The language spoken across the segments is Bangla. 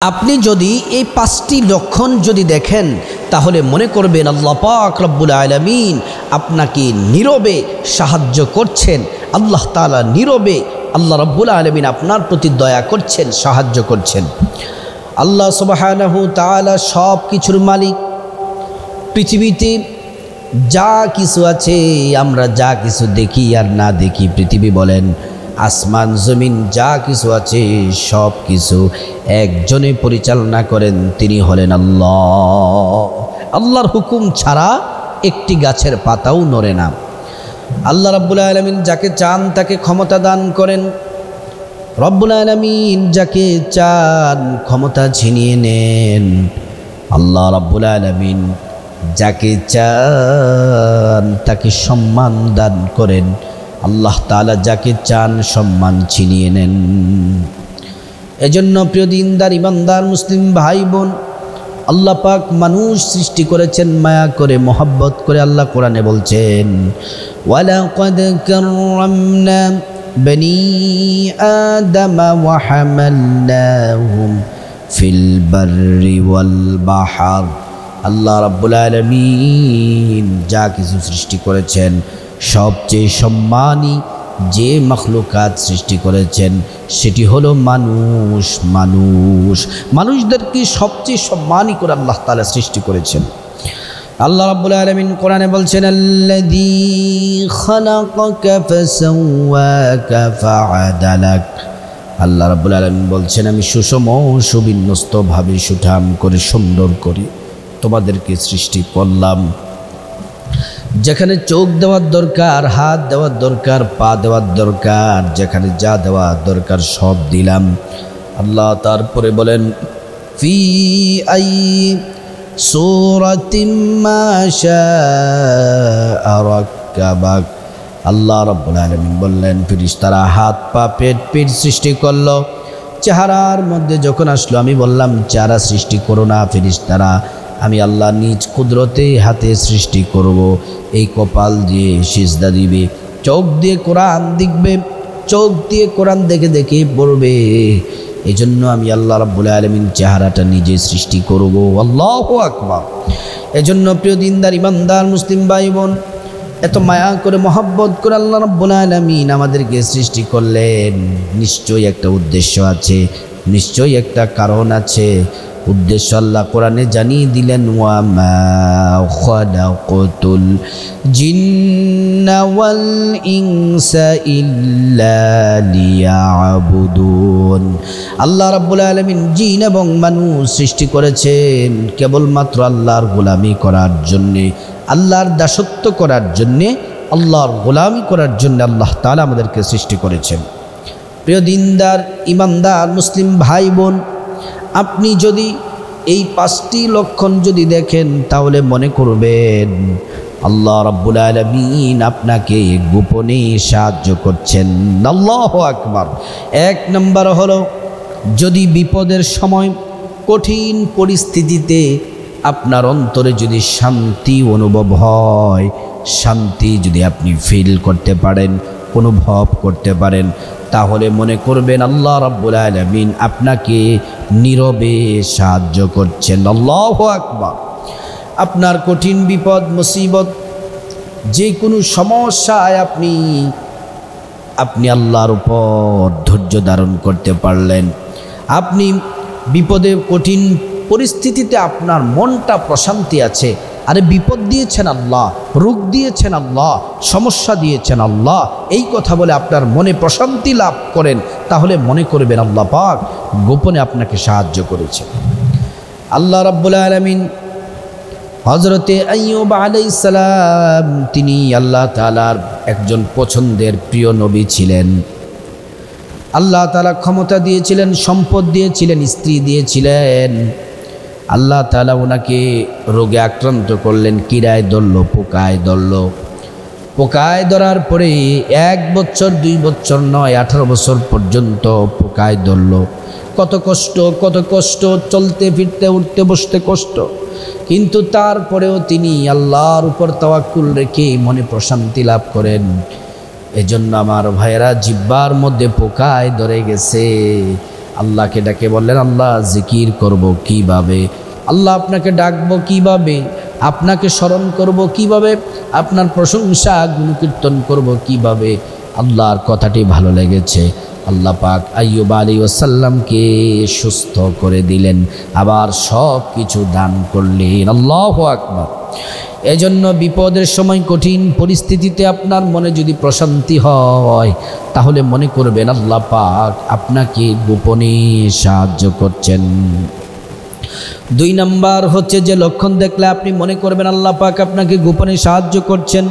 আপনি যদি এই পাঁচটি লক্ষণ যদি দেখেন তাহলে মনে করবেন আল্লাহ পাক রব্বুল আলামিন আপনাকে নীরবে সাহায্য করছেন। আল্লাহ তাআলা নীরবে আল্লাহ রব্বুল আলামিন আপনার প্রতি দয়া করছেন, সাহায্য করছেন। আল্লাহ সুবহানাহু তাআলা সব কিছুর মালিক। পৃথিবীতে যা কিছু আছে, আমরা যা কিছু দেখি আর না দেখি, পৃথিবী বলেন আসমান জমিন যা কিছু আছে সব কিছু একজনে পরিচালনা করেন, তিনি হলেন আল্লাহ। আল্লাহর হুকুম ছাড়া একটি গাছের পাতাও নড়ে না। আল্লাহ রাব্বুল আলামিন যাকে চান তাকে ক্ষমতা দান করেন। রব্বুল আলামিন যাকে চান ক্ষমতা ছিনিয়ে নেন। আল্লাহ রাব্বুল আলামিন যাকে চান তাকে সম্মান দান করেন। আল্লাহ তাআলা যাকে চান সম্মান ছিনিয়ে নেন। এজন্য প্রিয় দিনদার ইমানদার মুসলিম ভাই বোন, আল্লাহ পাক মানুষ সৃষ্টি করেছেন মায়া করে, মোহাব্বত করে। আল্লাহ কোরআনে বলছেন, ওয়ালাকাদ কাররামনা বনি আদম ওয়া হামালনাহুম ফিল বাররি ওয়াল বাহর। আল্লাহ রাব্বুল আলামিন যা কিছু সৃষ্টি করেছেন সবচেয়ে সম্মানী যে মখলুকাত সৃষ্টি করেছেন সেটি হলো মানুষ। মানুষদেরকে সবচেয়ে সম্মানী করে আল্লাহ তাআলা সৃষ্টি করেছেন। আল্লাহ রাব্বুল আলামিন কোরআনে বলছেন, আল্লাযী খালাকাকা ফাসাওয়াকা ফাআদালাক। আল্লাহ রাব্বুল আলামিন বলছেন, আমি সুষম সুবিন্যস্তভাবে সুঠাম করে সুন্দর করে তোমাদেরকে সৃষ্টি করলাম। যেখানে চোখ দেওয়ার দরকার, হাত দেওয়ার দরকার, পা দেওয়ার দরকার, যেখানে যা দেওয়ার দরকার সব দিলাম। আল্লাহ তারপরে বলেন, ফি আই সূরাতিম মা শাআ রাক্কাবাক। আল্লাহ রাব্বুল আলামিন বললেন, ফেরেশতারা হাত পা পেট সৃষ্টি করলো। চেহারার মধ্যে যখন আসলো আমি বললাম চেহারা সৃষ্টি করো না ফেরেশতারা, আমি আল্লাহ নিজ কুদরতে হাতে সৃষ্টি করব। এই কপাল দিয়ে সিজদা দিবে, চোখ দিয়ে কোরআন দেখবে, চোখ দিয়ে কোরআন দেখে দেখে পড়বে। এই জন্য আমি আল্লাহ রাব্বুল আলামিন চেহারাটা নিজে সৃষ্টি করব। আল্লাহু আকবার। এজন্য প্রিয় দিনদার ইমানদার মুসলিম ভাই বোন, এত মায়া করে মহব্বত করে আল্লাহ রাব্বুল আলামিন আমাদেরকে সৃষ্টি করলেন। নিশ্চয়ই একটা উদ্দেশ্য আছে, নিশ্চয়ই একটা কারণ আছে। উদ্দেশ্য আল্লাহ কোরআনে জানিয়ে দিলেন, ওয়া মা খালাকাতুল জিন্না ওয়াল ইনসা ইল্লা লিয়াবুদুন। আল্লাহ রাব্বুল আলামিন জিন এবং মানুষ সৃষ্টি করেছেন কেবলমাত্র আল্লাহর গোলামি করার জন্যে, আল্লাহর দাসত্ব করার জন্যে, আল্লাহর গোলামি করার জন্য আল্লাহ তাআলা আমাদেরকে সৃষ্টি করেছেন। প্রিয় দিনদার ইমানদার মুসলিম ভাই বোন, আপনি যদি এই পাঁচটি লক্ষণ যদি দেখেন তাহলে মনে করবেন আল্লাহ রাব্বুল আলামিন আপনাকে গোপনে সাহায্য করছেন। আল্লাহু আকবার। এক নম্বর হলো, যদি বিপদের সময় কঠিন পরিস্থিতিতে আপনার অন্তরে যদি শান্তি অনুভব হয়, শান্তি যদি আপনি ফিল করতে পারেন, অনুভব করতে পারেন, তাহলে মনে করবেন আল্লাহ রাব্বুল আলামিন আপনাকে নীরবে সাহায্য করছেন। আল্লাহু আকবার। আপনার কঠিন বিপদ মুসিবত যে কোনো সমস্যায় আপনি আল্লাহর উপর ধৈর্য ধারণ করতে পারলেন, আপনি বিপদে কঠিন পরিস্থিতিতে আপনার মনটা প্রশান্তি আছে। আরে বিপদ দিয়েছেন আল্লাহ, রোগ দিয়েছেন আল্লাহ, সমস্যা দিয়েছেন আল্লাহ, এই কথা বলে আপনার মনে প্রশান্তি লাভ করেন, তাহলে মনে করবেন আল্লাহ পাক গোপনে আপনাকে সাহায্য করেছেন। আল্লাহ রাব্বুল আলামিন হযরতে আইয়ুব আলাইহিস সালাম, তিনি আল্লাহ তাআলার একজন পছন্দের প্রিয় নবী ছিলেন। আল্লাহ তাআলা ক্ষমতা দিয়েছিলেন, সম্পদ দিয়েছিলেন, স্ত্রী দিয়েছিলেন। আল্লাহ তাআলা ওনাকে রোগে আক্রান্ত করলেন, কিরায় ধরল, পোকায় ধরল। পোকায় ধরার পরে 1 বছর 2 বছর নয়, 18 বছর পর্যন্ত পোকায় ধরল। কত কষ্ট, চলতে ফিরতে উঠতে বসতে কষ্ট, কিন্তু তারপরেও তিনি আল্লাহর উপর তাওয়াক্কুল রেখে মনে প্রশান্তি লাভ করেন। এজন্য আমার ভাইয়েরা, জিহ্বার মধ্যে পোকায় ধরে গেছে, আল্লাহকে ডাকে বললেন, আল্লাহ জিকির করব কিভাবে, আল্লাহ আপনাকে ডাকবো কিভাবে, আপনাকে স্মরণ করব কিভাবে, আপনার প্রশংসা গুণকীর্তন করব কিভাবে। আল্লাহর কথাটি ভালো লেগেছে। আল্লাহ পাক আইয়ুব আলাইহিস সালামকে সুস্থ করে দিলেন, আবার সব কিছু দান করলেন। আল্লাহু আকবার। এজন্য বিপদের সময়, কঠিন পরিস্থিতিতে আপনার মনে যদি প্রশান্তি হয়, তাহলে মনে করবেন আল্লাহ পাক আপনাকে গোপনে সাহায্য করছেন। 2 নাম্বার হচ্ছে যে লক্ষণ দেখলে আপনি মনে করবেন আল্লাহ পাক আপনাকে গোপনে সাহায্য করছেন,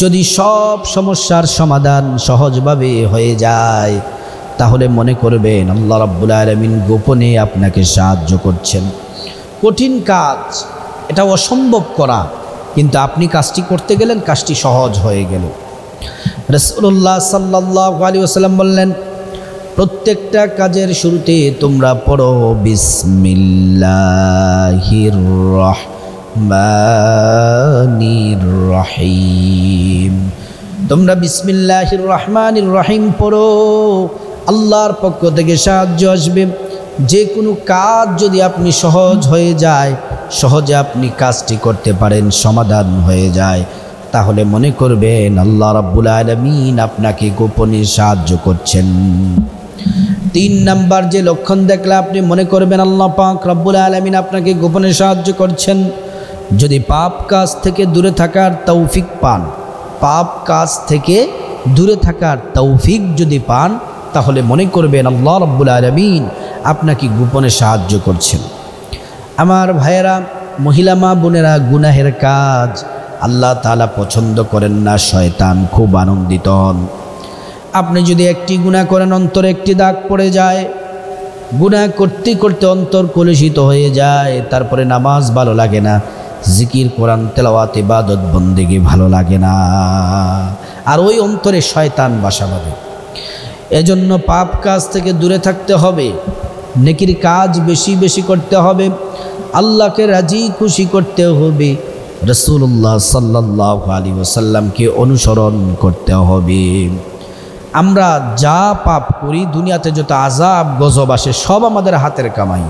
যদি সব সমস্যার সমাধান সহজভাবে হয়ে যায়, তাহলে মনে করবেন আল্লাহ রাব্বুল আলামিন গোপনে আপনাকে সাহায্য করছেন। কঠিন কাজ, এটা অসম্ভব করা, কিন্তু আপনি কাজটি করতে গেলেন, কাজটি সহজ হয়ে গেল। রাসূলুল্লাহ সাল্লাল্লাহু আলাইহি ওয়াসাল্লাম বললেন, প্রত্যেকটা কাজের শুরুতে তোমরা পড়ো বিসমিল্লাহির রহমানির রহিম। তোমরা বিসমিল্লাহির রহমানির রহিম পড়ো, আল্লাহর পক্ষ থেকে সাহায্য আসবে। যে কোনো কাজ যদি আপনি সহজ হয়ে যায়, সহজে আপনি কাজটি করতে পারেন, সমাধান হয়ে যায়, তাহলে মনে করবেন আল্লাহ রাব্বুল আলামিন আপনাকে গোপনে সাহায্য করছেন। 3 নাম্বার যে লক্ষণ দেখলে আপনি মনে করবেন আল্লাহ পাক রব্বুল আলামিন আপনাকে গোপনে সাহায্য করছেন, যদি পাপ কাজ থেকে দূরে থাকার তৌফিক পান, পাপ কাজ থেকে দূরে থাকার তৌফিক যদি পান, তাহলে মনে করবেন আল্লাহ রাব্বুল আলামিন আপনাকে গোপনে সাহায্য করছেন। আমার ভাইয়েরা, মহিলা মা বোনেরা, গুনাহের কাজ আল্লাহ তাআলা পছন্দ করেন না, শয়তান খুব আনন্দিত হন। আপনি যদি একটি গুনাহ করেন, অন্তরে একটি দাগ পড়ে যায়, গুনাহ করতে করতে অন্তর কলুষিত হয়ে যায়, তারপরে নামাজ ভালো লাগে না, জিকির কোরআন তেলাওয়াত ইবাদত বন্দেগি ভালো লাগে না, আর ওই অন্তরে শয়তান বাসা বাঁধে। এজন্য পাপ কাজ থেকে দূরে থাকতে হবে, নেকির কাজ বেশি বেশি করতে হবে, আল্লাহকে রাজি খুশি করতে হবে, রাসূলুল্লাহ সাল্লাল্লাহু আলাইহি ওয়াসাল্লামকে অনুসরণ করতে হবে। আমরা যা পাপ করি, দুনিয়াতে যত আযাব গজব আসে, সব আমাদের হাতের কামাই।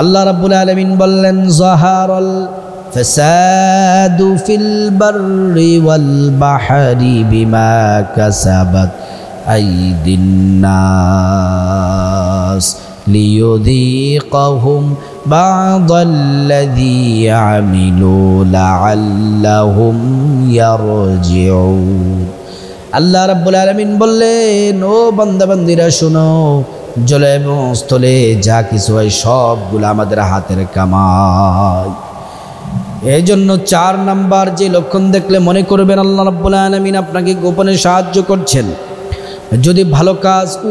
আল্লাহ রাব্বুল আলামিন বললেন, যাহারাল ফাসাদু ফিল বাররি ওয়াল বাহরি বিমা কাসাবাত আইদিন নাস লিয়ুযীকাহুম বা'দাল্লাযী আমিলু লা'আল্লাহুম ইয়ারজিউন। আল্লাহ রাব্বুল আলামিন বললেন, ও বান্দাবান্দিরা শোনো, জলে এবং স্থলে যা কিছু হয় সবগুলো আমাদের হাতের কামাই। এই জন্য 4 নাম্বার যে লক্ষণ দেখলে মনে করবেন আল্লাহ রাব্বুল আলামিন আপনাকে গোপনে সাহায্য করছেন, যদি ভালো কাজ ও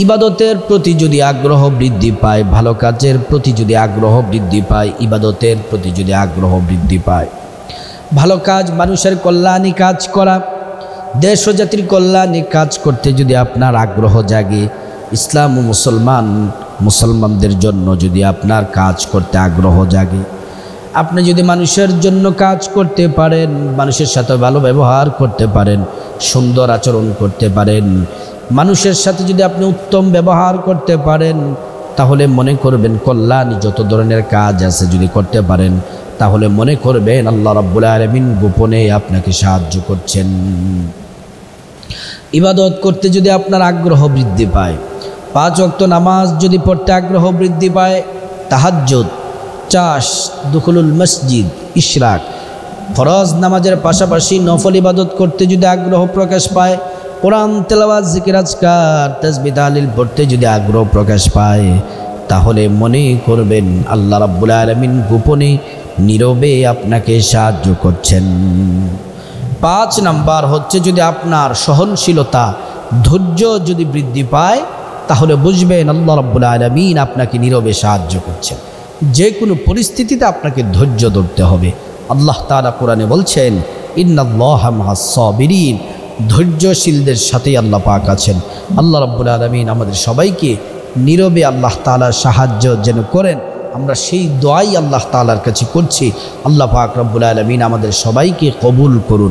ইবাদতের প্রতি যদি আগ্রহ বৃদ্ধি পায়, ভালো কাজের প্রতি যদি আগ্রহ বৃদ্ধি পায়, ইবাদতের প্রতি যদি আগ্রহ বৃদ্ধি পায়, ভালো কাজ, মানুষের কল্যাণী কাজ করা, দেশ ও জাতির কল্যাণী কাজ করতে যদি আপনার আগ্রহ জাগে, ইসলাম ও মুসলমানদের জন্য যদি আপনার কাজ করতে আগ্রহ জাগে, আপনি যদি মানুষের জন্য কাজ করতে পারেন, মানুষের সাথে ভালো ব্যবহার করতে পারেন, সুন্দর আচরণ করতে পারেন, মানুষের সাথে যদি আপনি উত্তম ব্যবহার করতে পারেন, তাহলে মনে করবেন কল্যাণী যত ধরনের কাজ আছে যদি করতে পারেন, তাহলে মনে করবেন আল্লাহ রাব্বুল আলামিন গোপনে আপনাকে সাহায্য করছেন। ইবাদত করতে যদি আপনার আগ্রহ বৃদ্ধি পায়, 5 ওয়াক্ত নামাজ যদি পড়তে আগ্রহ বৃদ্ধি পায়, তাহাজ্জুদ, চাষ, দুখুলুল মসজিদ, ইশরাক, ফরজ নামাজের পাশাপাশি নফল ইবাদত করতে যদি আগ্রহ প্রকাশ পায়, কোরআন তেলাওয়াত, জিকির আজকার, তাসবিহ তাহলিল পড়তে যদি আগ্রহ প্রকাশ পায়, তাহলে মনে করবেন আল্লাহ রাব্বুল আলামিন গোপনে নীরবে আপনাকে সাহায্য করছেন। 5 নাম্বার হচ্ছে যদি আপনার সহনশীলতা, ধৈর্য যদি বৃদ্ধি পায়, তাহলে বুঝবেন আল্লাহ রাব্বুল আলামিন আপনাকে নীরবে সাহায্য করছেন। যে কোনো পরিস্থিতিতে আপনাকে ধৈর্য ধরতে হবে। আল্লাহ তাআলা কোরআনে বলছেন, ইন্নাল্লাহা মা'আস সাবিরিন, ধৈর্যশীলদের সাথেই আল্লাহ পাক আছেন। আল্লাহ রাব্বুল আলামিন আমাদের সবাইকে নীরবে আল্লাহ তাআলার সাহায্য যেন করেন, আমরা সেই দোয়াই আল্লাহ তাআলার কাছে করছি। আল্লাহ পাক রব্বুল আলামিন আমাদের সবাইকে কবুল করুন।